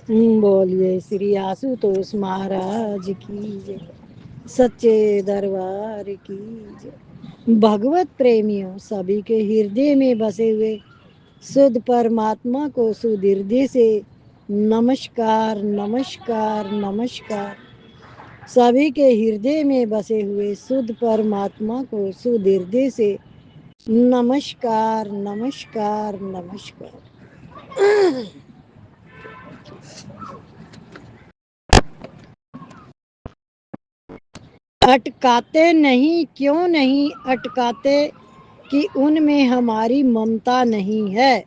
बोलिए श्री आशुतोष महाराज की जय, सच्चे दरबार की जय। भगवत प्रेमियों, सभी के हृदय में बसे हुए शुद्ध परमात्मा को सुहृदय से नमस्कार नमस्कार नमस्कार। सभी के हृदय में बसे हुए शुद्ध परमात्मा को सुहृदय से नमस्कार नमस्कार नमस्कार। अटकाते नहीं, क्यों नहीं अटकाते कि उनमें हमारी ममता नहीं है,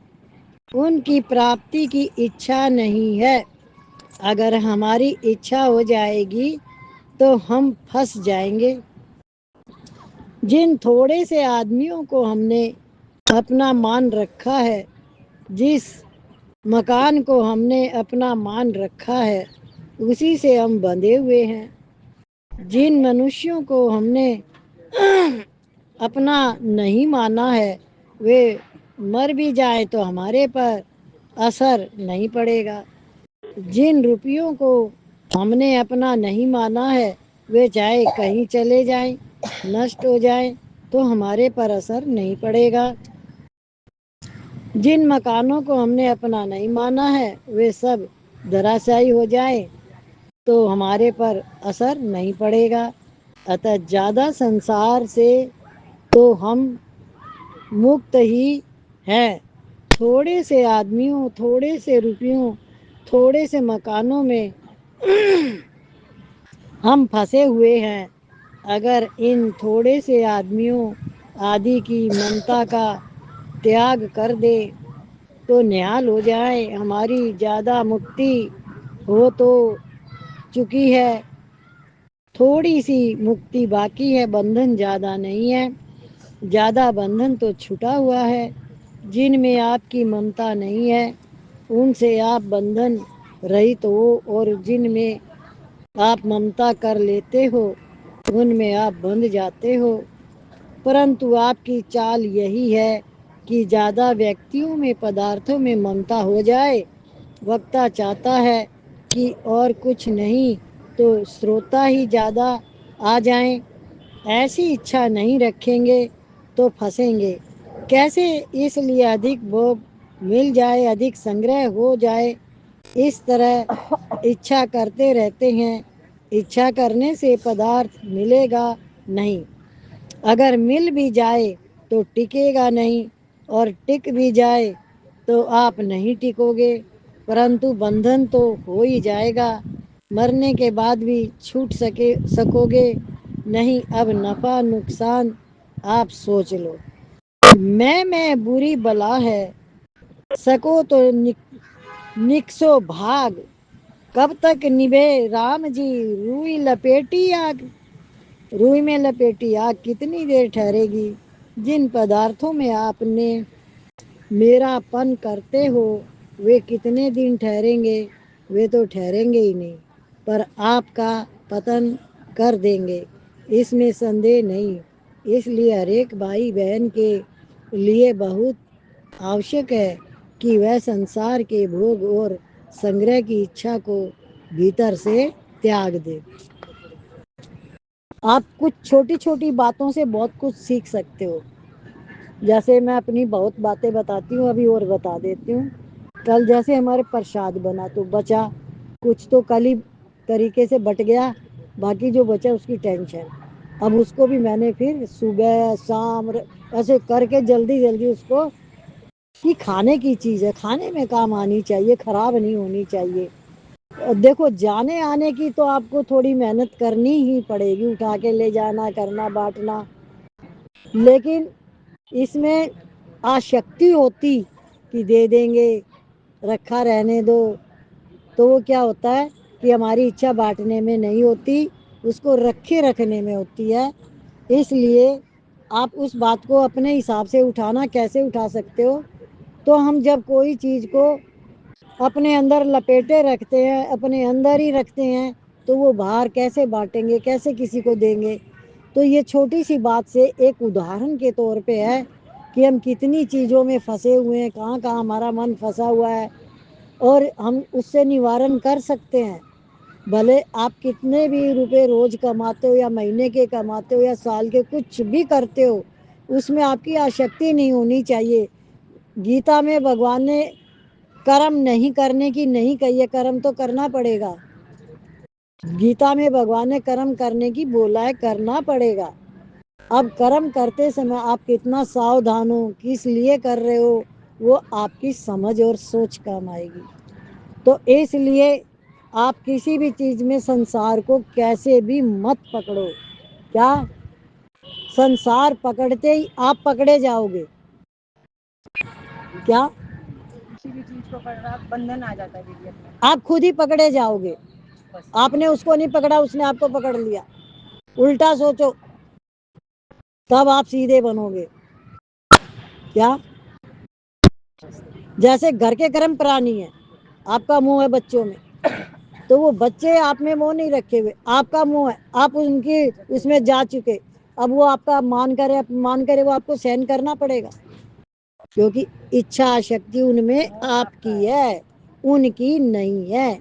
उनकी प्राप्ति की इच्छा नहीं है। अगर हमारी इच्छा हो जाएगी तो हम फंस जाएंगे। जिन थोड़े से आदमियों को हमने अपना मान रखा है, जिस मकान को हमने अपना मान रखा है, उसी से हम बंधे हुए हैं। जिन मनुष्यों को हमने अपना नहीं माना है, वे मर भी जाए तो हमारे पर असर नहीं पड़ेगा। जिन रुपयों को हमने अपना नहीं माना है, वे चाहे कहीं चले जाएं, नष्ट हो जाएं, तो हमारे पर असर नहीं पड़ेगा। जिन मकानों को हमने अपना नहीं माना है, वे सब धराशायी हो जाए तो हमारे पर असर नहीं पड़ेगा। अतः ज़्यादा संसार से तो हम मुक्त ही हैं। थोड़े से आदमियों, थोड़े से रुपयों, थोड़े से मकानों में हम फंसे हुए हैं। अगर इन थोड़े से आदमियों आदि की ममता का त्याग कर दे तो निहाल हो जाए। हमारी ज़्यादा मुक्ति हो तो चुकी है, थोड़ी सी मुक्ति बाकी है, बंधन ज़्यादा नहीं है। ज़्यादा बंधन तो छूटा हुआ है। जिनमें आपकी ममता नहीं है, उनसे आप बंधन रहित हो, और जिनमें आप ममता कर लेते हो, उनमें आप बंध जाते हो। परंतु आपकी चाल यही है कि ज़्यादा व्यक्तियों में, पदार्थों में ममता हो जाए। वक्ता चाहता है कि और कुछ नहीं तो श्रोता ही ज़्यादा आ जाएं। ऐसी इच्छा नहीं रखेंगे तो फंसेंगे कैसे? इसलिए अधिक भोग मिल जाए, अधिक संग्रह हो जाए, इस तरह इच्छा करते रहते हैं। इच्छा करने से पदार्थ मिलेगा नहीं। अगर मिल भी जाए तो टिकेगा नहीं, और टिक भी जाए तो आप नहीं टिकोगे। परंतु बंधन तो हो ही जाएगा। मरने के बाद भी छूट सकोगे नहीं। अब नफा नुकसान आप सोच लो। मैं बुरी बला है, सको तो निकसो भाग। कब तक निभे राम जी, रुई लपेटी आग। रुई में लपेटी आग कितनी देर ठहरेगी? जिन पदार्थों में आपने मेरापन करते हो, वे कितने दिन ठहरेंगे? वे तो ठहरेंगे ही नहीं, पर आपका पतन कर देंगे, इसमें संदेह नहीं। इसलिए हर एक भाई बहन के लिए बहुत आवश्यक है कि वह संसार के भोग और संग्रह की इच्छा को भीतर से त्याग दे। आप कुछ छोटी छोटी बातों से बहुत कुछ सीख सकते हो। जैसे मैं अपनी बहुत बातें बताती हूँ, अभी और बता देती हूँ। कल जैसे हमारे प्रसाद बना तो बचा, कुछ तो कल ही तरीके से बट गया, बाकी जो बचा उसकी टेंशन। अब उसको भी मैंने फिर सुबह शाम ऐसे करके जल्दी जल्दी उसको, कि खाने की चीज़ है, खाने में काम आनी चाहिए, खराब नहीं होनी चाहिए। देखो जाने आने की तो आपको थोड़ी मेहनत करनी ही पड़ेगी, उठा के ले जाना, करना, बांटना। लेकिन इसमें आसक्ति होती कि दे देंगे, रखा रहने दो, तो वो क्या होता है कि हमारी इच्छा बांटने में नहीं होती, उसको रखे रखने में होती है। इसलिए आप उस बात को अपने हिसाब से उठाना। कैसे उठा सकते हो? तो हम जब कोई चीज़ को अपने अंदर लपेटे रखते हैं, अपने अंदर ही रखते हैं, तो वो बाहर कैसे बांटेंगे, कैसे किसी को देंगे? तो ये छोटी सी बात से एक उदाहरण के तौर पे है कि हम कितनी चीज़ों में फंसे हुए हैं, कहाँ कहाँ हमारा मन फंसा हुआ है। اور ہم اس سے نوارن کر سکتے ہیں. بھلے آپ کتنے بھی روپے روز کماتے ہو یا مہینے کے کماتے ہو یا سال کے کچھ بھی کرتے ہو، اس میں آپ کی آسکتی نہیں ہونی چاہیے. گیتا میں بھگوان نے کرم نہیں کرنے کی نہیں کہی ہے، کرم تو کرنا پڑے گا. گیتا میں بھگوان نے کرم کرنے کی بولا ہے، کرنا پڑے گا. اب کرم کرتے سمے آپ کتنا ساودھان ہو، کس لیے کر رہے ہو، وہ آپ کی سمجھ اور سوچ کام آئے گی. تو اس لیے آپ کسی بھی چیز میں سنسار کو کیسے بھی مت پکڑو. کیا سنسار پکڑتے ہی آپ پکڑے جاؤ گے. کیا کسی بھی چیز کو پکڑا بندھن آ جاتا ہے، آپ خود ہی پکڑے جاؤ گے. آپ نے اس کو نہیں پکڑا، اس نے آپ کو پکڑ لیا. الٹا سوچو تب آپ سیدھے بنو گے. کیا جیسے گھر کے کرم پرانی ہے، آپ کا منہ ہے بچوں میں، تو وہ بچے آپ میں منہ نہیں رکھے ہوئے، آپ کا منہ ہے، آپ ان کی اس میں جا چکے. اب وہ آپ کا مان کرے وہ آپ کو سہن کرنا پڑے گا، کیونکہ اچھا شکتی ان میں آپ کی ہے، ان کی نہیں ہے.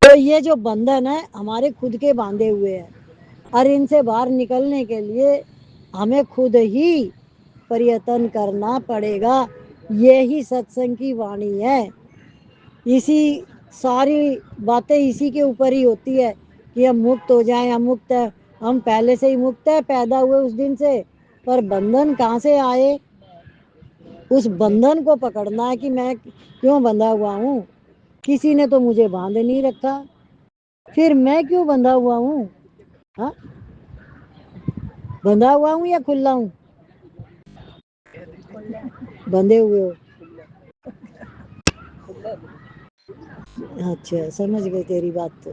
تو یہ جو بندھن ہے ہمارے خود کے باندھے ہوئے ہیں، اور ان سے باہر نکلنے کے لیے ہمیں خود ہی پریتن کرنا پڑے گا. یہی ستسنگ کی وانی ہے. اسی ساری باتیں اسی کے اوپر ہی ہوتی ہے کہ ہم مکت ہو جائیں. ہم مکت ہے، ہم پہلے سے ہی مکت ہے، پیدا ہوئے اس دن سے. پر بندھن کہاں سے آئے؟ اس بندھن کو پکڑنا ہے کہ میں کیوں بندھا ہوا ہوں. کسی نے تو مجھے باندھ نہیں رکھا، پھر میں کیوں بندھا ہوا ہوں؟ ہاں بندھا ہوا ہوں یا کھلا ہوں؟ بندھے ہوئے ہو. اچھا سمجھ گئے تیری بات. تو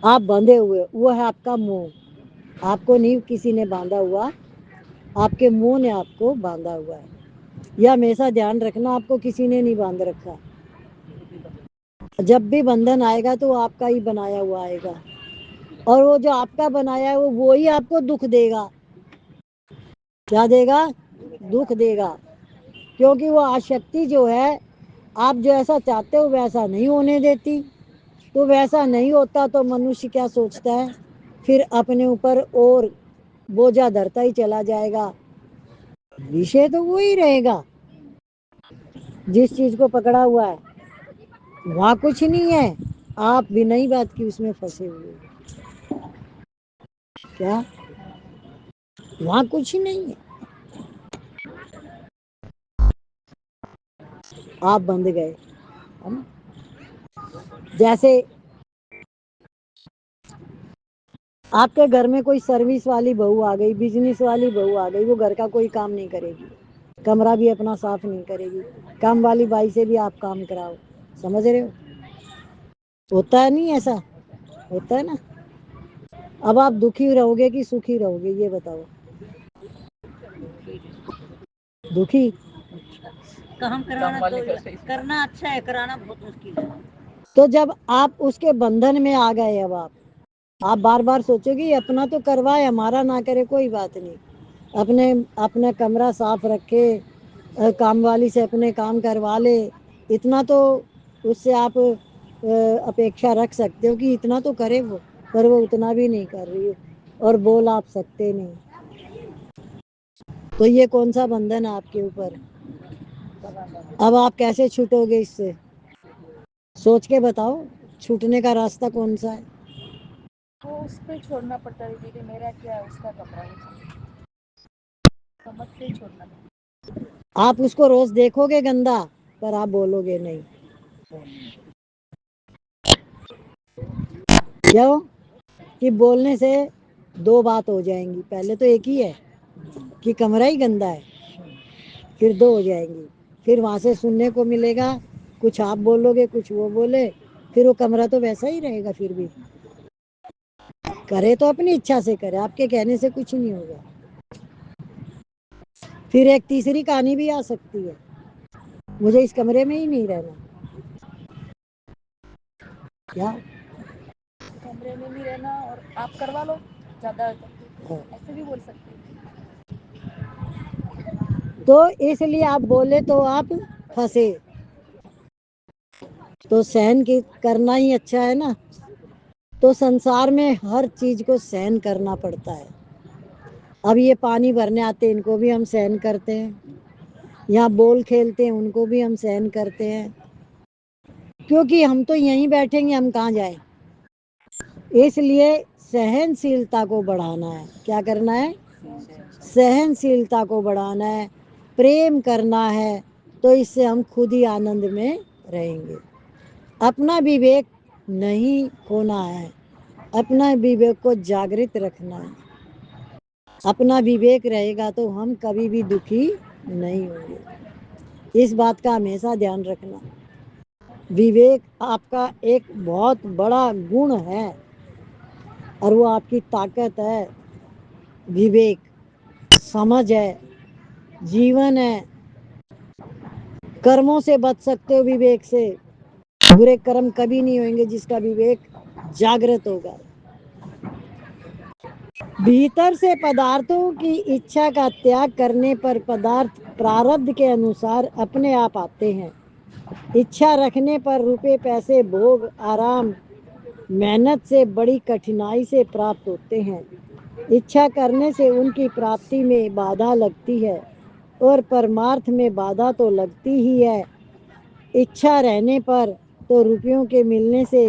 آپ بندھے ہوئے، وہ ہے آپ کا منہ. آپ کو نہیں کسی نے باندھا ہوا، آپ کے منہ نے آپ کو باندھا ہوا ہے. یہ ہمیشہ دھیان رکھنا، آپ کو کسی نے نہیں باندھ رکھا. جب بھی بندھن آئے گا تو وہ آپ کا ہی بنایا ہوا آئے گا، اور وہ جو آپ کا بنایا ہے وہی آپ کو دکھ دے گا. کیا دے گا؟ دکھ دے گا. کیونکہ وہ آسکتی جو ہے آپ جو ایسا چاہتے ہو ویسا نہیں ہونے دیتی. تو ویسا نہیں ہوتا تو منوشیہ کیا سوچتا ہے؟ پھر اپنے اوپر اور بوجھا دھرتا ہی چلا جائے گا. وشے تو وہی رہے گا جس چیز کو پکڑا ہوا ہے. وہاں کچھ نہیں ہے، آپ بھی نئی بات کی اس میں پھنسے ہوئے. کیا وہاں کچھ نہیں ہے، آپ بندھ گئے. جیسے آپ کے گھر میں کوئی سروس والی بہو آ گئی، بزنس والی بہو آ گئی، وہ گھر کا کوئی کام نہیں کرے گی، کمرہ بھی اپنا صاف نہیں کرے گی. کام والی بائی سے بھی آپ کام کراؤ. سمجھ رہے ہو؟ ہوتا ہے نہیں ایسا؟ ہوتا ہے نا. اب آپ دکھی رہو گے کہ سکھی رہو گے یہ بتاؤ؟ دکھی. کام کرنا اچھا ہے، کرانا بہت مشکل ہے. تو جب آپ اس کے بندھن میں آ گئے، اب آپ بار بار سوچو گے اپنا تو کروائے، ہمارا نہ کرے کوئی بات نہیں. اپنا کمرہ صاف رکھے، کام والی سے اپنے کام کروا لے. اتنا تو اس سے آپ اپیکشا رکھ سکتے ہو کہ اتنا تو کرے وہ، پر وہ اتنا بھی نہیں کر رہی ہے اور بول آپ سکتے نہیں. تو یہ کون سا بندھن ہے آپ کے اوپر؟ اب آپ کیسے چھوٹو گے اس سے؟ سوچ کے بتاؤ چھوٹنے کا راستہ کون سا ہے؟ وہ اس پہ چھوڑنا پڑتا ہے کہ میرا کیا ہے، اس کا کپڑا سمجھ سے ہی چھوڑنا. آپ اس کو روز دیکھو گے گندا، پر آپ بولو گے نہیں. کیوں؟ کہ بولنے سے دو بات ہو جائیں گی. پہلے تو ایک ہی ہے کہ کمرہ ہی گندا ہے، پھر دو ہو جائیں گی. پھر وہاں سے سننے کو ملے گا کچھ آپ بولو گے کچھ وہ بولے، پھر وہ کمرہ تو ویسا ہی رہے گا. پھر بھی کرے تو اپنی اچھا سے کرے، آپ کے کہنے سے کچھ نہیں ہوگا. پھر ایک تیسری کہانی بھی آ سکتی ہے، مجھے اس کمرے میں ہی نہیں رہنا. کیا کمرے میں نہیں رہنا اور آپ کروا لو زیادہ، ایسے بھی بول سکتے. تو اس لیے آپ بولے تو آپ پھنسے تو सहन کرنا ہی اچھا ہے نا. تو संसार میں ہر چیز کو सहन کرنا پڑتا ہے. اب یہ پانی بھرنے آتے ان کو بھی ہم सहन کرتے ہیں. یہاں بول کھیلتے ہیں ان کو بھی ہم सहन کرتے ہیں. کیونکہ ہم تو یہیں بیٹھیں گے, ہم کہاں جائیں. اس لیے सहनशीलता کو بڑھانا ہے. کیا کرنا ہے؟ सहनशीलता کو بڑھانا ہے, प्रेम کرنا ہے. تو اس سے ہم خود ہی आनंद میں رہیں گے. اپنا विवेक نہیں کھونا ہے, اپنا विवेक کو जागृत رکھنا ہے. اپنا विवेक رہے گا تو ہم کبھی بھی دکھی نہیں ہوں گے. اس بات کا ہمیشہ دھیان رکھنا. विवेक آپ کا ایک بہت بڑا گن ہے اور وہ آپ کی طاقت ہے. विवेक समझ है, जीवन है. कर्मों से बच सकते हो विवेक से. बुरे कर्म कभी नहीं होंगे जिसका विवेक जागृत होगा. भीतर से पदार्थों की इच्छा का त्याग करने पर पदार्थ प्रारब्ध के अनुसार अपने आप आते हैं. इच्छा रखने पर रुपए पैसे भोग आराम मेहनत से बड़ी कठिनाई से प्राप्त होते हैं. इच्छा करने से उनकी प्राप्ति में बाधा लगती है और परमार्थ में बाधा तो लगती ही है. इच्छा रहने पर तो रुपयों के मिलने से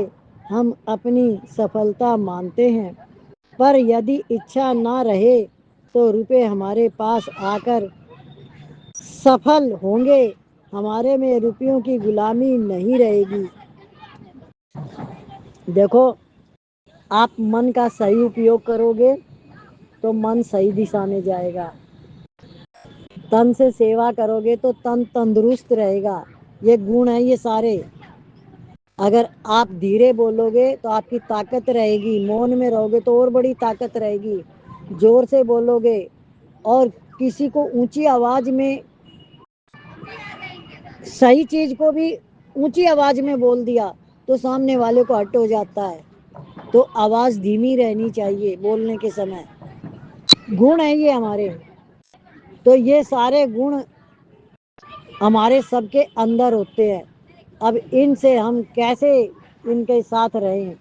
हम अपनी सफलता मानते हैं, पर यदि इच्छा ना रहे तो रुपए हमारे पास आकर सफल होंगे. हमारे में रुपयों की गुलामी नहीं रहेगी. देखो, आप मन का सही उपयोग करोगे तो मन सही दिशा में जाएगा. तन से सेवा करोगे तो तन तंदुरुस्त रहेगा. ये गुण है ये सारे. अगर आप धीरे बोलोगे तो आपकी ताकत रहेगी, मौन में रहोगे तो और बड़ी ताकत रहेगी. जोर से बोलोगे और किसी को ऊंची आवाज में सही चीज को भी ऊंची आवाज में बोल दिया तो सामने वाले को हट हो जाता है. तो आवाज धीमी रहनी चाहिए बोलने के समय. गुण है ये हमारे. तो ये सारे गुण हमारे सबके अंदर होते हैं. अब इनसे हम कैसे इनके साथ रहें,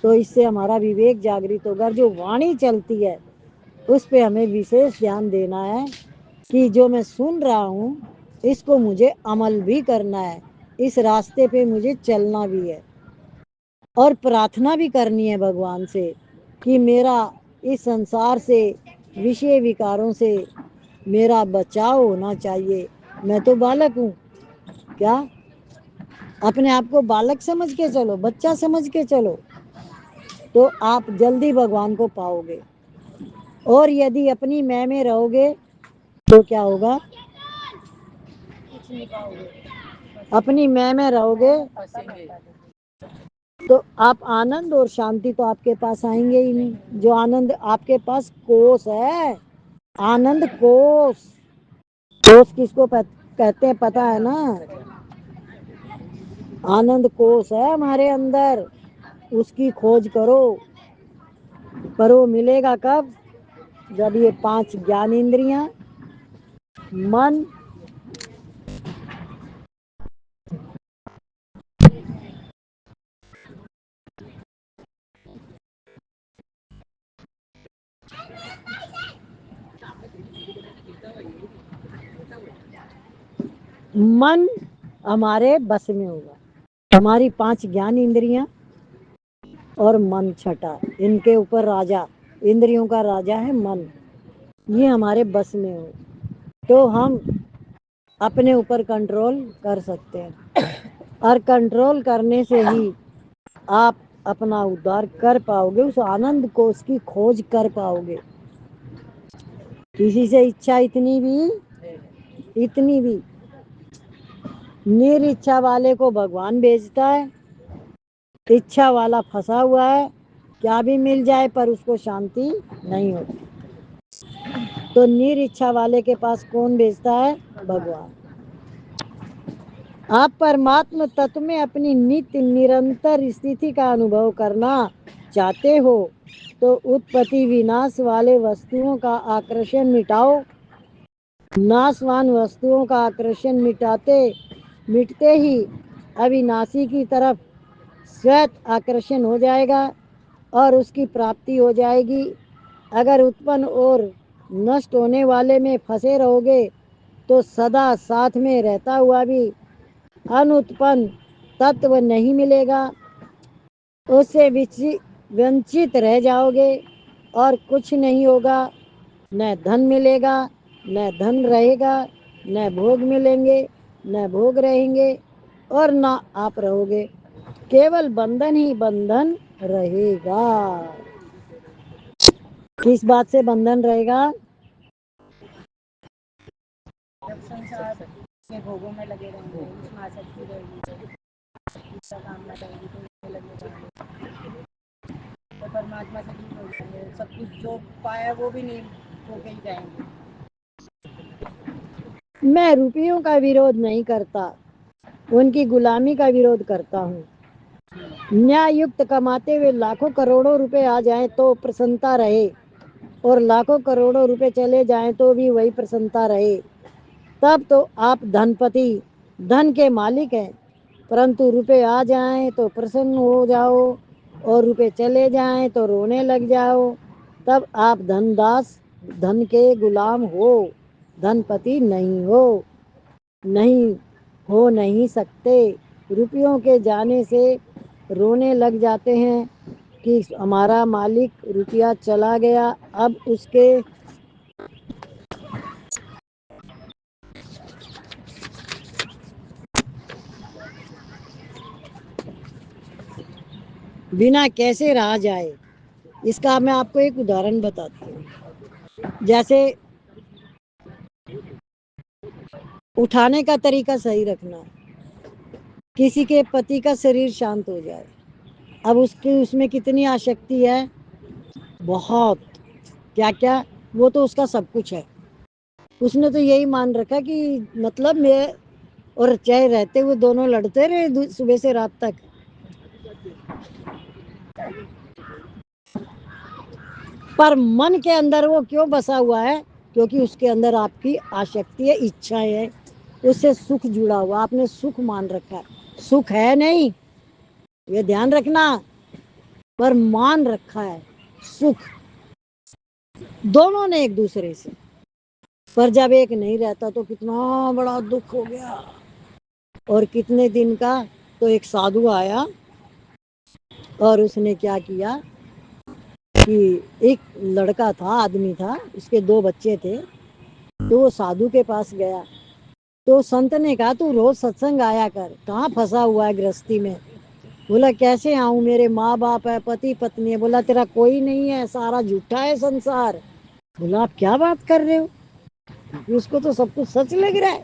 तो इससे हमारा विवेक जागृत होगा. जो वाणी चलती है उस पे हमें विशेष ध्यान देना है कि जो मैं सुन रहा हूँ इसको मुझे अमल भी करना है, इस रास्ते पे मुझे चलना भी है. और प्रार्थना भी करनी है भगवान से कि मेरा इस संसार से विषय विकारों से मेरा बचाव होना चाहिए. मैं तो बालक हूँ. क्या अपने आप को बालक समझ के चलो, बच्चा समझ के चलो, तो आप जल्दी भगवान को पाओगे. और यदि अपनी मैं में रहोगे तो क्या होगा? अपनी मैं में रहोगे तो आप आनंद और शांति तो आपके पास आएंगे ही नहीं. जो आनंद आपके पास कोष है, आनंद कोष. कोष किसको कहते हैं पता है ना? आनंद कोष है हमारे अंदर, उसकी खोज करो. पर वो मिलेगा कब? जब ये 5 ज्ञान इंद्रियां, मन, मन हमारे बस में होगा. हमारी 5 ज्ञान इंद्रियां और मन छठा, इनके ऊपर राजा. इंद्रियों का राजा है मन. ये हमारे बस में हो तो हम अपने ऊपर कंट्रोल कर सकते हैं. और कंट्रोल करने से ही आप अपना उद्धार कर पाओगे. उस आनंद को उसकी खोज कर पाओगे. किसी से इच्छा इतनी भी निरिच्छा वाले को भगवान भेजता है. इच्छा वाला फंसा हुआ है, क्या भी मिल जाए पर उसको शांति नहीं होती. तो निरिच्छा वाले के पास कौन भेजता है? भगवान. आप परमात्म तत्व में अपनी नित्य निरंतर स्थिति का अनुभव करना चाहते हो तो उत्पत्ति विनाश वाले वस्तुओं का आकर्षण मिटाओ. नाशवान वस्तुओं का आकर्षण मिटाते مٹتے ہی अविनाशी की तरफ स्वयं आकर्षण हो जाएगा और उसकी प्राप्ति हो जाएगी। अगर उत्पन्न और नष्ट होने वाले में फंसे रहोगे तो सदा साथ में रहता हुआ भी अनुत्पन्न तत्व नहीं मिलेगा, उससे वंचित रह जाओगे और कुछ नहीं होगा। न धन मिलेगा, न धन रहेगा, न भोग मिलेंगे, न भोग रहेंगे और न आप रहोगे, केवल बंधन ही बंधन रहेगा। किस बात से बंधन रहेगा? जब संसार के भोगों में लगे रहेंगे, उसमें आसक्ति रहेगी, इसका कामना रहेगी तो इसमें लगे रहेंगे, तो परमात्मा से दूर हो जाएंगे, सब कुछ जो पाया वो भी नहीं होके ही जाएंगे। मैं रुपयों का विरोध नहीं करता, उनकी गुलामी का विरोध करता हूँ। न्याय युक्त कमाते हुए लाखों करोड़ों रुपए आ जाएं तो प्रसन्नता रहे, और लाखों करोड़ों रुपए चले जाएं तो भी वही प्रसन्नता रहे, तब तो आप धनपति, धन के मालिक हैं। परंतु रुपए आ जाएं तो प्रसन्न हो जाओ और रुपए चले जाएं तो रोने लग जाओ, तब आप धनदास, धन के गुलाम हो, धनपति नहीं हो, नहीं सकते। रुपयों के जाने से रोने लग जाते हैं कि हमारा मालिक रुपया चला गया, अब उसके बिना कैसे रहा जाए। इसका मैं आपको एक उदाहरण बताती हूँ। जैसे उठाने का तरीका सही रखना। किसी के पति का शरीर शांत हो जाए, अब उसमें कितनी आसक्ति है, बहुत, क्या क्या, वो तो उसका सब कुछ है। उसने तो यही मान रखा कि मतलब मैं और चाहे रहते हुए दोनों लड़ते रहे सुबह से रात तक। पर मन के अंदर वो क्यों बसा हुआ है? क्योंकि उसके अंदर आपकी आसक्ति है, इच्छाएं है, उससे सुख जुड़ा हुआ, आपने सुख मान रखा है। सुख है नहीं, ये ध्यान रखना, पर मान रखा है सुख। दोनों ने एक दूसरे से, पर जब एक नहीं रहता तो कितना बड़ा दुख हो गया। और कितने दिन का, तो एक साधु आया और उसने क्या किया कि एक लड़का था, आदमी था, उसके 2 बच्चे थे, तो वो साधु के पास गया। तो संत ने कहा तू रोज सत्संग आया कर, कहाँ फंसा हुआ है गृहस्थी में? बोला कैसे आऊं, मेरे माँ बाप है, पति पत्नी है। बोला तेरा कोई नहीं है, सारा झूठा है संसार। बोला आप क्या बात कर रहे हो, उसको तो सब कुछ सच लग रहा है।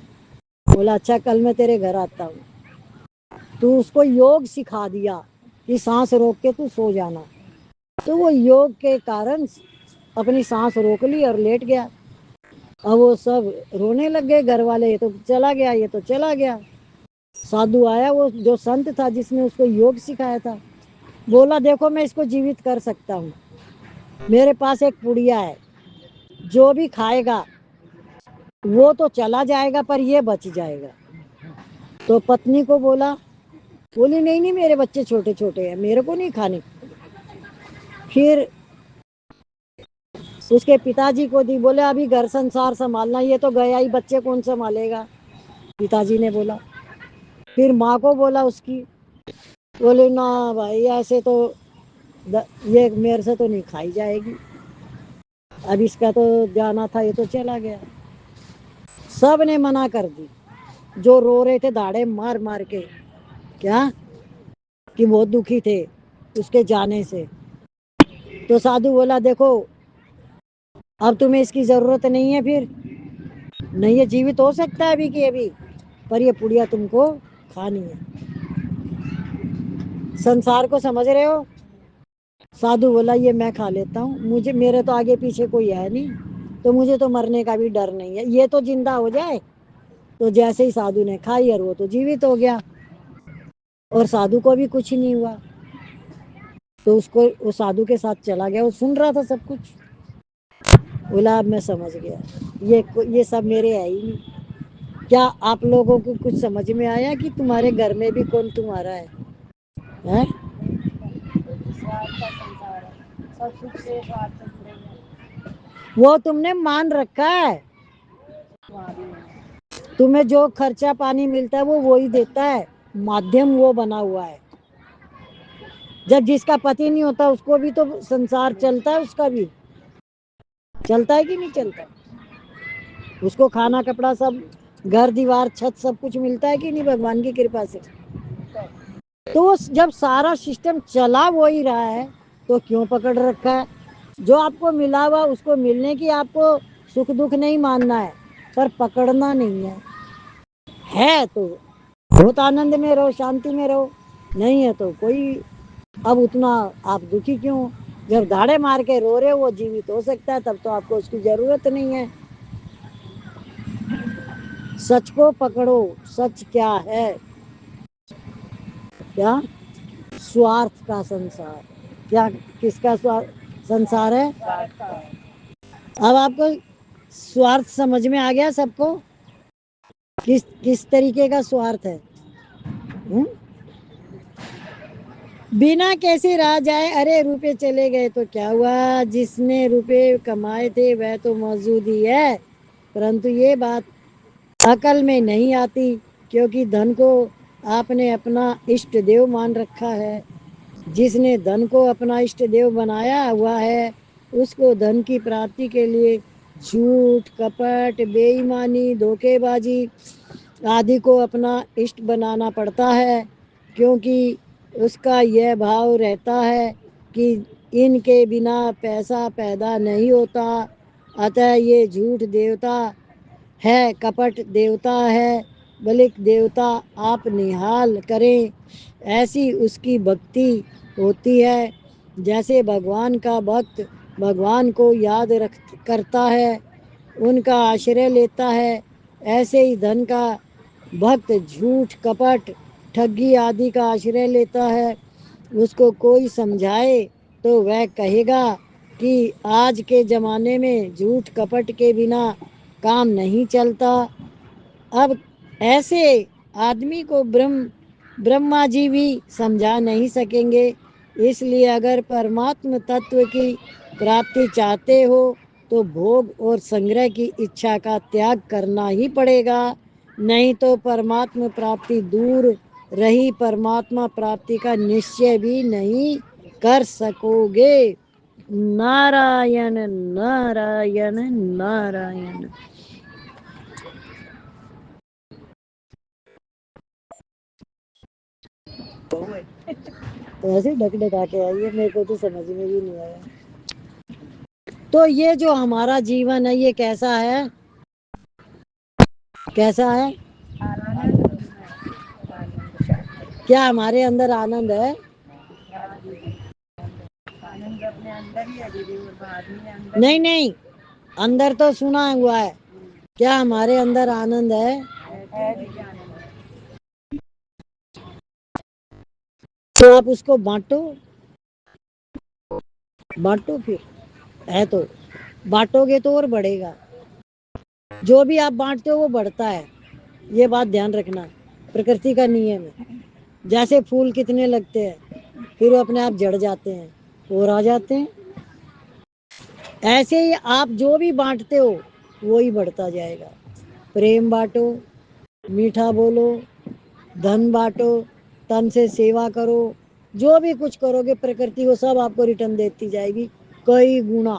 बोला अच्छा कल मैं तेरे घर आता हूँ। तो उसको योग सिखा दिया कि सांस रोक के तू सो जाना। तो वो योग के कारण अपनी सांस रोक ली और लेट गया। अब वो सब रोने लग गए घर वाले, ये तो चला गया, ये तो चला गया। साधु आया, वो जो संत था जिसने उसको योग सिखाया था, बोला देखो मैं इसको जीवित कर सकता हूँ, मेरे पास एक पुड़िया है, जो भी खाएगा वो तो चला जाएगा पर ये बच जाएगा। तो पत्नी को बोला, बोली नहीं नहीं मेरे बच्चे छोटे छोटे हैं, मेरे को नहीं खाने। फिर उसके पिताजी को दी, बोले अभी घर संसार संभालना, ये तो गया ही, बच्चे कौन संभालेगा? पिताजी ने बोला। फिर माँ को बोला उसकी, बोले ना भाई ऐसे तो ये मेरे से तो नहीं खाई जाएगी, अब इसका तो जाना था, ये तो चला गया। सब ने मना कर दी, जो रो रहे थे दाढ़े मार मार के, क्या कि बहुत दुखी थे उसके जाने से। तो साधु बोला देखो अब तुम्हें इसकी जरूरत नहीं है, फिर नहीं, ये जीवित हो सकता है अभी की अभी, पर ये पुड़िया तुमको खानी है। संसार को समझ रहे हो? साधु बोला ये मैं खा लेता हूँ, मुझे, मेरे तो आगे पीछे कोई है नहीं, तो मुझे तो मरने का भी डर नहीं है, ये तो जिंदा हो जाए। तो जैसे ही साधु ने खाई और वो तो जीवित हो गया, और साधु को भी कुछ नहीं हुआ। तो उसको, वो साधु के साथ चला गया, वो सुन रहा था सब कुछ। बोला अब मैं समझ गया, ये सब मेरे है ही नहीं। کیا آپ لوگوں کو کچھ سمجھ میں آیا کہ تمہارے گھر میں بھی کون تمہارا ہے؟ وہ تم نے مان رکھا ہے، تمہیں جو خرچہ پانی ملتا ہے وہ وہی دیتا ہے، مادھیم وہ بنا ہوا ہے۔ جب جس کا پتی نہیں ہوتا اس کو بھی تو سنسار چلتا ہے، اس کا بھی چلتا ہے کہ نہیں چلتا؟ اس کو کھانا کپڑا سب گھر دیوار چھت سب کچھ ملتا ہے کہ نہیں بھگوان کی کرپا سے؟ تو جب سارا سسٹم چلا وہ ہی رہا ہے تو کیوں پکڑ رکھا ہے؟ جو آپ کو ملا ہوا اس کو ملنے کی آپ کو سکھ دکھ نہیں ماننا ہے، پر پکڑنا نہیں ہے تو بہت آنند میں رہو، شانتی میں رہو، نہیں ہے تو کوئی اب اتنا آپ دکھی کیوں؟ جب دھاڑے مار کے رو رہے وہ جیوت ہو سکتا ہے تب تو آپ کو اس کی ضرورت نہیں ہے۔ سچ کو پکڑو، سچ کیا ہے؟ کیا؟ سوارتھ کا سنسار۔ کیا کس کا سنسار ہے؟ اب آپ کو سوارتھ سمجھ میں آ گیا سب کو؟ کس طریقے کا سوارتھ ہے؟ بنا کیسے رہ جائے، ارے روپے چلے گئے تو کیا ہوا؟ جس نے روپے کمائے تھے وہ تو موجود ہی ہے، پرنتو یہ بات عقل میں نہیں آتی کیونکہ دھن کو آپ نے اپنا اشٹ دیو مان رکھا ہے۔ جس نے دھن کو اپنا اشٹ دیو بنایا ہوا ہے اس کو دھن کی پراپتی کے لیے جھوٹ، کپٹ، بے ایمانی، دھوکے بازی آدی کو اپنا اشٹ بنانا پڑتا ہے، کیونکہ اس کا یہ بھاؤ رہتا ہے کہ ان کے بنا پیسہ پیدا نہیں ہوتا، اتح یہ جھوٹ دیوتا ہے، کپٹ دیوتا ہے، بلک دیوتا آپ نہال کریں ایسی اس کی بھکتی ہوتی ہے۔ جیسے بھگوان کا بھکت بھگوان کو یاد کرتا ہے، ان کا آشرے لیتا ہے، ایسے ہی دھن کا بھکت جھوٹ، کپٹ، ٹھگی آدی کا آشرے لیتا ہے۔ اس کو کوئی سمجھائے تو وہ کہے گا کہ آج کے زمانے میں جھوٹ کپٹ کے بنا کام نہیں چلتا۔ اب ایسے آدمی کو برہما جی بھی سمجھا نہیں سکیں گے، اس لیے اگر پرماتم تتو کی پراپتی چاہتے ہو تو بھوگ اور سنگرہ کی اچھا کا تیاگ کرنا ہی پڑے گا، نہیں تو پرماتم پراپتی دور رہی پرماتما پراپتی کا نشچے بھی نہیں کر سکو گے۔ نارائن نارائن نارائن۔ تو ایسے ڈھک ڈھکا کے آئیے، میرے کو تو سمجھ میں بھی نہیں آیا۔ تو یہ جو ہمارا جیون ہے یہ کیسا ہے؟ کیسا ہے؟ کیا ہمارے اندر آنند ہے؟ نہیں نہیں، اندر تو سنا ہوا ہے، کیا ہمارے اندر آنند ہے؟ تو آپ اس کو بانٹو، بانٹو پھر، ہے تو بانٹو گے تو اور بڑھے گا۔ جو بھی آپ بانٹتے ہو وہ بڑھتا ہے، یہ بات دھیان رکھنا، پرکرتی کا نیم ہے۔ جیسے پھول کتنے لگتے ہیں پھر وہ اپنے آپ جڑ جاتے ہیں اور آ جاتے ہیں، ایسے ہی آپ جو بھی بانٹتے ہو وہی بڑھتا جائے گا۔ پریم بانٹو، میٹھا بولو، دھن بانٹو، تن سے سیوا کرو، جو بھی کچھ کرو گے پرکرتی وہ سب آپ کو ریٹرن دیتی جائے گی کئی گنا۔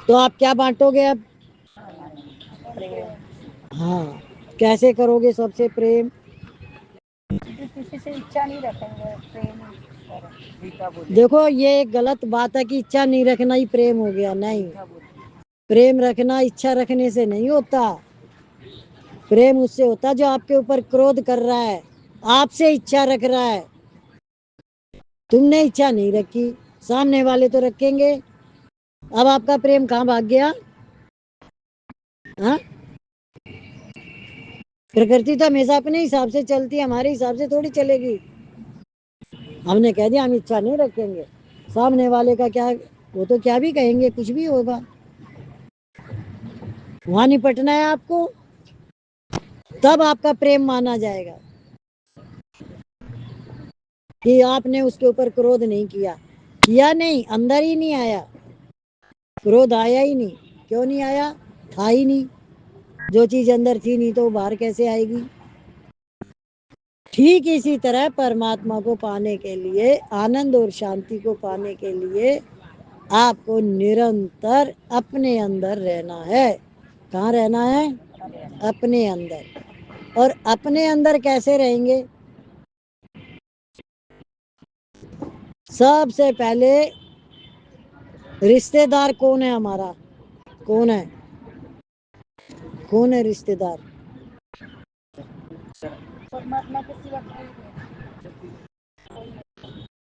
تو آپ کیا بانٹو گے اب؟ ہاں، کیسے کرو گے؟ سب سے پریم، کسی سے اچھا نہیں رکھیں گے۔ دیکھو یہ ایک غلط بات ہے کہ اچھا نہیں رکھنا ہی پریم ہو گیا، نہیں، پریم رکھنا اچھا رکھنے سے نہیں ہوتا، پریم اس سے ہوتا جو آپ کے اوپر کرودھ کر رہا ہے، آپ سے اچھا رکھ رہا ہے، تم نے اچھا نہیں رکھی، سامنے والے تو رکھیں گے۔ اب آپ کا پریم کہاں بھاگ گیا؟ ہاں، پرکرتی تو ہمیشہ اپنے حساب سے چلتی ہے، ہمارے حساب سے تھوڑی چلے گی۔ ہم نے کہہ دیا ہم اچھا نہیں رکھیں گے، سامنے والے کا کیا، وہ تو کیا بھی کہیں گے، کچھ بھی ہوگا۔ وہاں نپٹنا ہے آپ کو، تب آپ کا پریم مانا جائے گا کہ آپ نے اس کے اوپر کرودھ نہیں کیا، یا نہیں، اندر ہی نہیں آیا، کرودھ آیا ہی نہیں. کیوں نہیں آیا؟ تھا ہی نہیں. جو چیز اندر تھی نہیں تو وہ باہر کیسے آئے گی؟ ٹھیک اسی طرح پرماتما کو پانے کے لیے، آنند اور شانتی کو پانے کے لیے آپ کو نرنتر اپنے اندر رہنا ہے. کہاں رہنا ہے؟ اپنے اندر. اور اپنے اندر کیسے رہیں گے؟ سب سے پہلے رشتے دار کون ہے ہمارا؟ کون ہے؟ کون ہے رشتے دار؟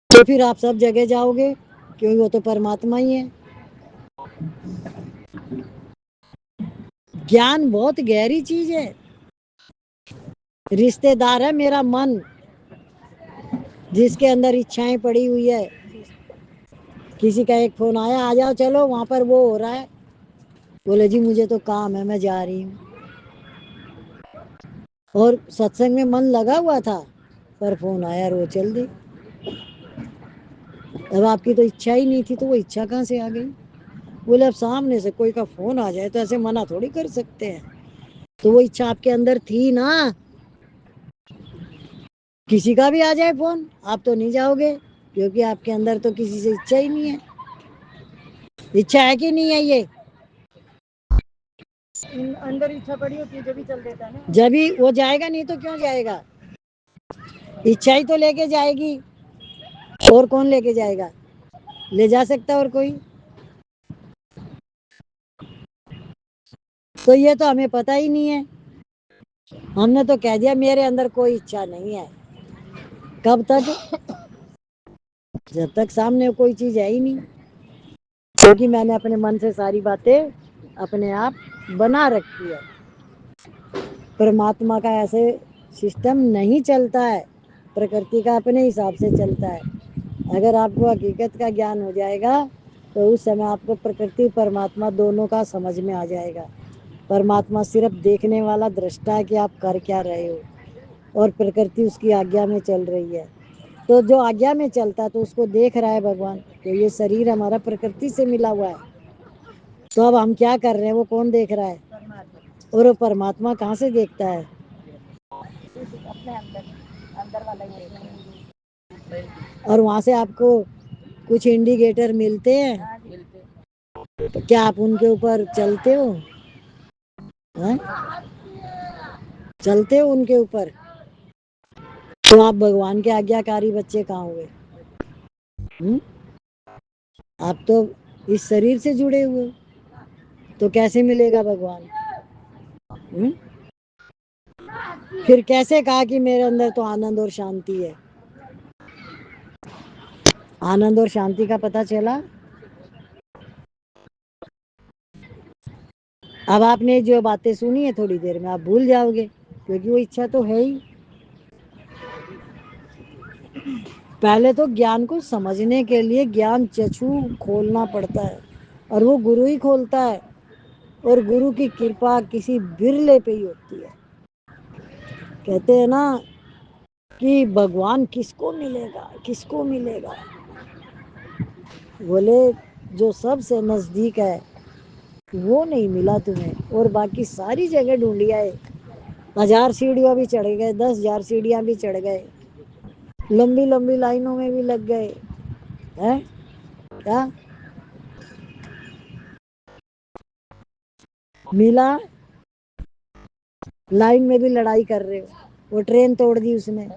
تو پھر آپ سب جگہ جاؤ گے، کیونکہ وہ تو پرماتما ہی ہے. گیان بہت گہری چیز ہے. رشتے دار ہے میرا من، جس کے اندر اچھائیں پڑی ہوئی ہے. کسی کا ایک فون آیا، آ جاؤ چلو وہاں پر وہ ہو رہا ہے، بولے جی مجھے تو کام ہے میں جا رہی ہوں. اور ستسنگ میں من لگا ہوا تھا، پر فون آیا اور وہ چل دی. اب آپ کی تو اچھا ہی نہیں تھی، تو وہ اچھا کہاں سے آ گئی؟ بولے اب سامنے سے کوئی کا فون آ جائے تو ایسے منع تھوڑی کر سکتے ہیں. تو وہ اچھا آپ کے اندر تھی نا. کسی کا بھی آ جائے فون، آپ تو نہیں جاؤ گے، کیونکہ آپ کے اندر تو کسی سے اچھا ہی نہیں ہے. اچھا ہے کہ نہیں ہے؟ یہ اندر اچھا پڑی ہوتی ہے جبھی چل دیتا ہے نا. جبھی وہ جائے گا، نہیں تو کیوں جائے گا؟ اچھا ہی تو لے کے جائے گی. اور کون لے کے جائے گا؟ لے جا سکتا اور کوئی؟ تو یہ تو ہمیں پتہ ہی نہیں ہے. ہم نے تو کہہ دیا میرے اندر کوئی اچھا نہیں ہے. کب تک؟ جب تک سامنے کوئی چیز ہے ہی نہیں. کیونکہ میں نے اپنے من سے ساری باتیں اپنے آپ بنا رکھی ہے. پرماتما کا ایسے سسٹم نہیں چلتا ہے، پرکرتی کا اپنے حساب سے چلتا ہے. اگر آپ کو حقیقت کا گیان ہو جائے گا تو اس سمے آپ کو پرکرتی پرماتما دونوں کا سمجھ میں آ جائے گا. پرماتما صرف دیکھنے والا درشٹا ہے کہ آپ کر کیا رہے ہو، اور پرکرتی اس کی آگیا میں چل رہی ہے. تو جو آگیا میں چلتا ہے تو اس کو دیکھ رہا ہے بھگوان، کہ یہ شریر ہمارا پرکرتی سے ملا ہوا ہے. تو اب ہم کیا کر رہے ہیں وہ کون دیکھ رہا ہے؟ اور وہ پرماتما کہاں سے دیکھتا ہے؟ اپنے اندر والا ہی دیکھتا ہے. اور وہاں سے آپ کو کچھ انڈیکیٹر ملتے ہیں، تو کیا آپ ان کے اوپر چلتے ہو؟ چلتے ہو ان کے اوپر؟ تو آپ بھگوان کے آگیا کاری بچے کہاں ہوئے؟ آپ تو اس شریر سے جڑے ہوئے، تو کیسے ملے گا بھگوان؟ پھر کیسے کہا کہ میرے اندر تو آنند اور شانتی ہے؟ آنند اور شانتی کا پتہ چلا؟ اب آپ نے جو باتیں سنی ہے تھوڑی دیر میں آپ بھول جاؤ گے، کیونکہ وہ اچھا تو ہے ہی. پہلے تو گیان کو سمجھنے کے لیے گیان چچو کھولنا پڑتا ہے، اور وہ گرو ہی کھولتا ہے. اور گرو کی کرپا کسی برلے پہ ہی ہوتی ہے. کہتے ہیں نا کہ بھگوان کس کو ملے گا، کس کو ملے گا؟ بولے جو سب سے نزدیک ہے وہ نہیں ملا تمہیں، اور باقی ساری جگہ ڈھونڈی آئے. 1000 سیڑھیاں بھی چڑھ گئے، 10,000 سیڑھیاں بھی چڑھ گئے، لمبی لمبی لائنوں میں بھی لگ گئے ہیں. کیا ملا؟ لائن میں بھی لڑائی کر رہے ہو، وہ ٹرین توڑ دی اس نے.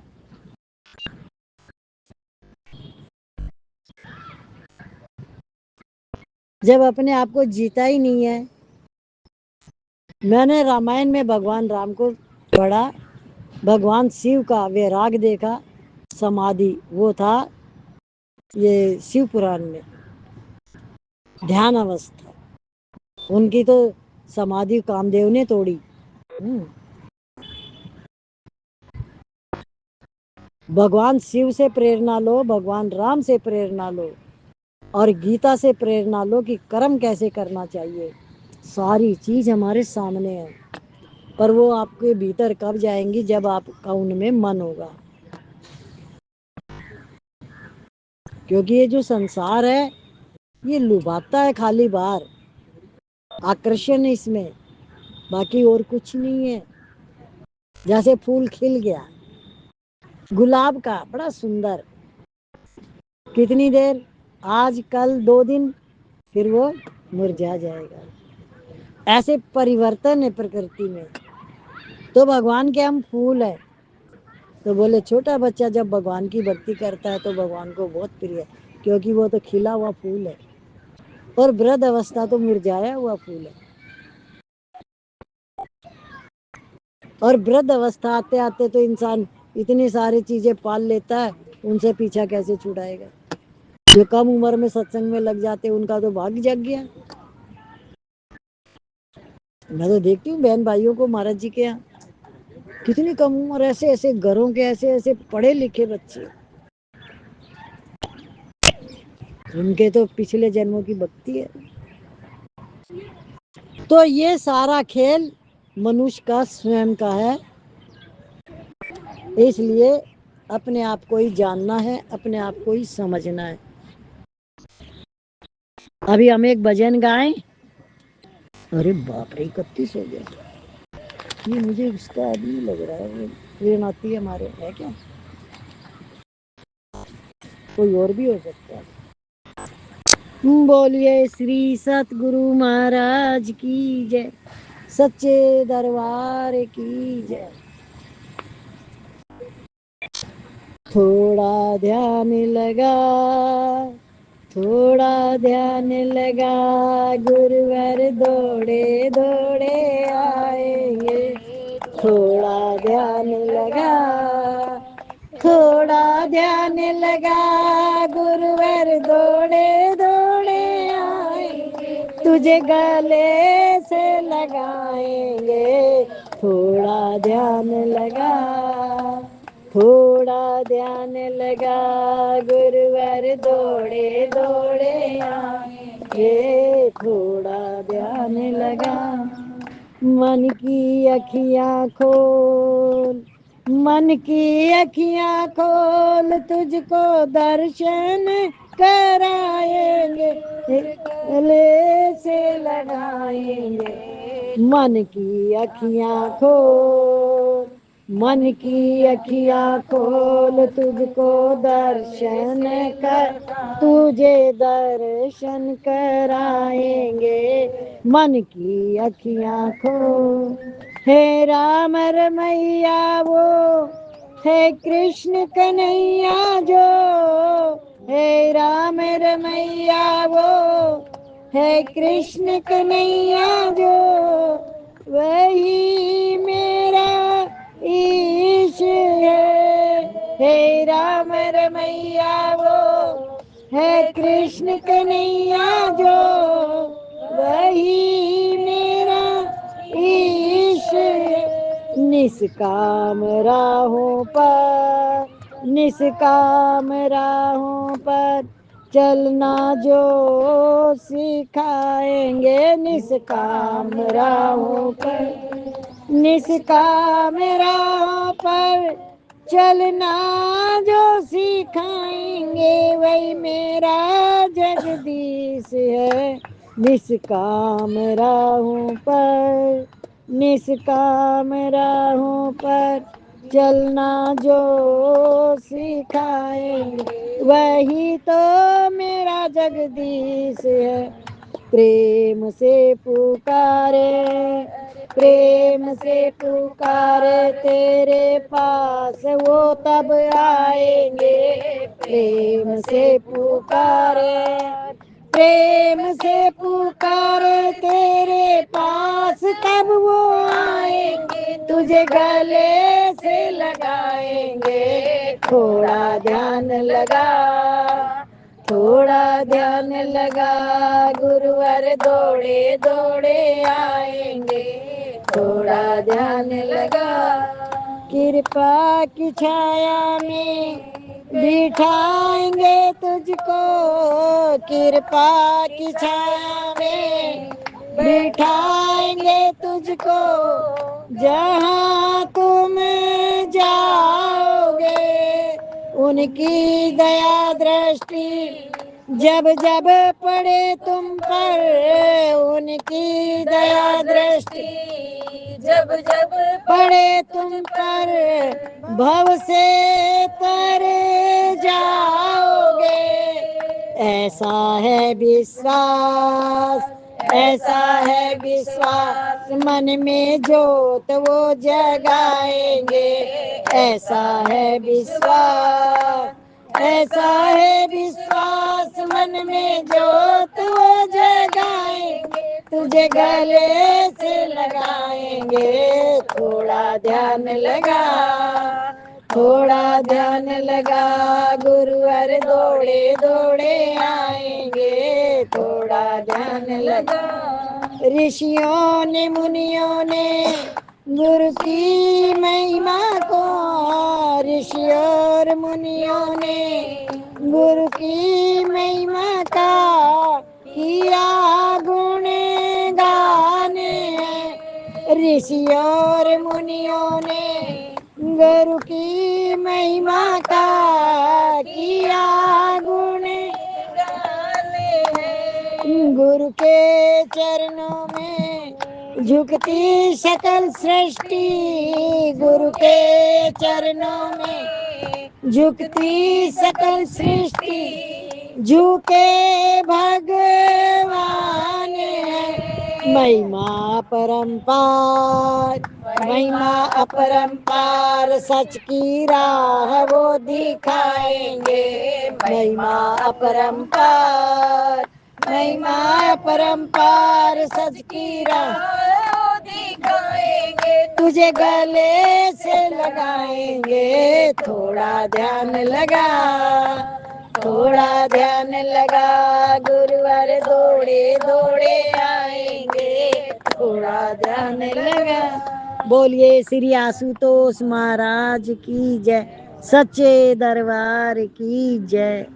جب اپنے آپ کو جیتا ہی نہیں ہے. میں نے رامائن میں بھگوان رام کو پڑھا، بھگوان شیو کا ویراگ دیکھا، سمادھی وہ تھا یہ شیو پران میں دھیان اوستھا. ان کی تو سمادھی کام دیو نے توڑی. بھگوان شیو سے پریرنا لو، بھگوان رام سے پریرنا لو، اور گیتا سے پریرنا لو کہ کرم کیسے کرنا چاہیے. सारी चीज हमारे सामने है, पर वो आपके भीतर कब जाएंगी? जब आपका उनमें मन होगा। क्योंकि ये जो संसार है ये लुभाता है खाली बाहर, आकर्षण है इसमें, बाकी और कुछ नहीं है। जैसे फूल खिल गया गुलाब का, बड़ा सुंदर, कितनी देर, आज कल 2 दिन, फिर वो मुरझा जाएगा। ऐसे परिवर्तन है प्रकृति में। तो भगवान के हम फूल है। तो बोले छोटा बच्चा जब भगवान की भक्ति करता है तो भगवान को बहुत प्रिय है, क्योंकि वो तो खिला हुआ फूल है, और वृद्ध अवस्था तो मुरझाया हुआ फूल है। और वृद्ध अवस्था आते आते तो इंसान इतनी सारी चीजें पाल लेता है, उनसे पीछा कैसे छुड़ाएगा? जो कम उम्र में सत्संग में लग जाते उनका तो भाग्य जग गया। मैं तो देखती हूँ बहन भाइयों को महाराज जी के यहाँ, कितनी कम उम्र, ऐसे ऐसे घरों के ऐसे ऐसे पढ़े लिखे बच्चे, उनके तो पिछले जन्मों की भक्ति है। तो ये सारा खेल मनुष्य का स्वयं का है, इसलिए अपने आप को ही जानना है, अपने आप को ही समझना है। अभी हम एक भजन गाएं। अरे बाप रे, 31 हो गया। ये मुझे उसका आदमी लग रहा है, वो ट्रेन आती है हमारे, है क्या? कोई और भी हो सकता है। बोलिए श्री सतगुरु महाराज की जय, सच्चे दरबार की जय। थोड़ा ध्यान लगा, थोड़ा ध्यान लगा, गुरुवर दौड़े दौड़े आएंगे। थोड़ा ध्यान लगा, थोड़ा ध्यान लगा, गुरुवर दौड़े दौड़े आएंगे, तुझे गले से लगाएंगे। थोड़ा ध्यान लगा, थोड़ा ध्यान लगा, गुरुवर दौड़े दौड़े आएंगे। थोड़ा ध्यान लगा, मन की अखियाँ खोल, मन की अखियाँ खोल, तुझको दर्शन कराएंगे, गले से लगाएंगे। मन की अखियाँ खोल, मन की अखियाँ खोल, तुझको दर्शन कर, तुझे दर्शन कराएंगे। मन की अखियाँ खोल, हे राम रमैया वो, हे कृष्ण कन्हैया जो, हे राम रमैया वो, हे कृष्ण कन्हैया जो, वही मेरा ईश है। हे राम रमैया वो, है कृष्ण कन्हैया जो, वही मेरा ईश है। निष्काम राहों पर, निष्काम राहों पर चलना जो सिखाएंगे। निष्काम राहों पर, निष्काम राहों पर चलना जो सिखाएंगे, वही मेरा जगदीश है। निष्काम राहों पर, निष्काम राहों पर चलना जो सिखाएंगे, वही तो मेरा जगदीश है। प्रेम से पुकारे, प्रेम से पुकारे, तेरे पास वो तब आएंगे। प्रेम से पुकारे, प्रेम से पुकारे, तेरे पास तब वो आएंगे, तुझे गले से लगाएंगे। थोड़ा ध्यान लगा, थोड़ा ध्यान लगा, गुरुवर दौड़े दौड़े आएंगे। थोड़ा ध्यान लगा, कृपा की छाया में बिठाएंगे तुझको, कृपा की छाया में बिठाएंगे तुझको जहाँ तुम जाओगे। उनकी दया दृष्टि जब जब पड़े तुम पर, उनकी दया दृष्टि जब जब पड़े तुम पर, भव से तर जाओगे। ऐसा है विश्वास, ऐसा है विश्वास, मन में जोत वो जगाएंगे। ऐसा है विश्वास, ऐसा है विश्वास, मन में जोत वो जगाएंगे। तुझे गले से लगाएंगे। थोड़ा ध्यान लगा, थोड़ा ध्यान लगा, गुरुवर दौड़े दौड़े आएंगे। थोड़ा ध्यान लगा। ऋषियों ने मुनियों ने गुरु की महिमा को, ऋषि और मुनियों ने गुरु की महिमा का किया गुण गाने हैं। ऋषि और मुनियों ने गुरु की महिमा का किया गुण गाने हैं। गुरु के चरणों में झुकती सकल सृष्टि, गुरु के चरणों में झुकती सकल सृष्टि, झुके भगवान है। महिमा अपरंपार, महिमा अपरंपार, सच की राह वो दिखाएंगे। महिमा अपरंपार, महिमा अपरंपार, सच की राह दिखाएंगे। तुझे गले से लगाएंगे। थोड़ा ध्यान लगा, थोड़ा ध्यान लगा, गुरुवर दौड़े दौड़े आएंगे। थोड़ा ध्यान लगा। बोलिए श्री आशुतोष महाराज की जय, सच्चे दरबार की जय।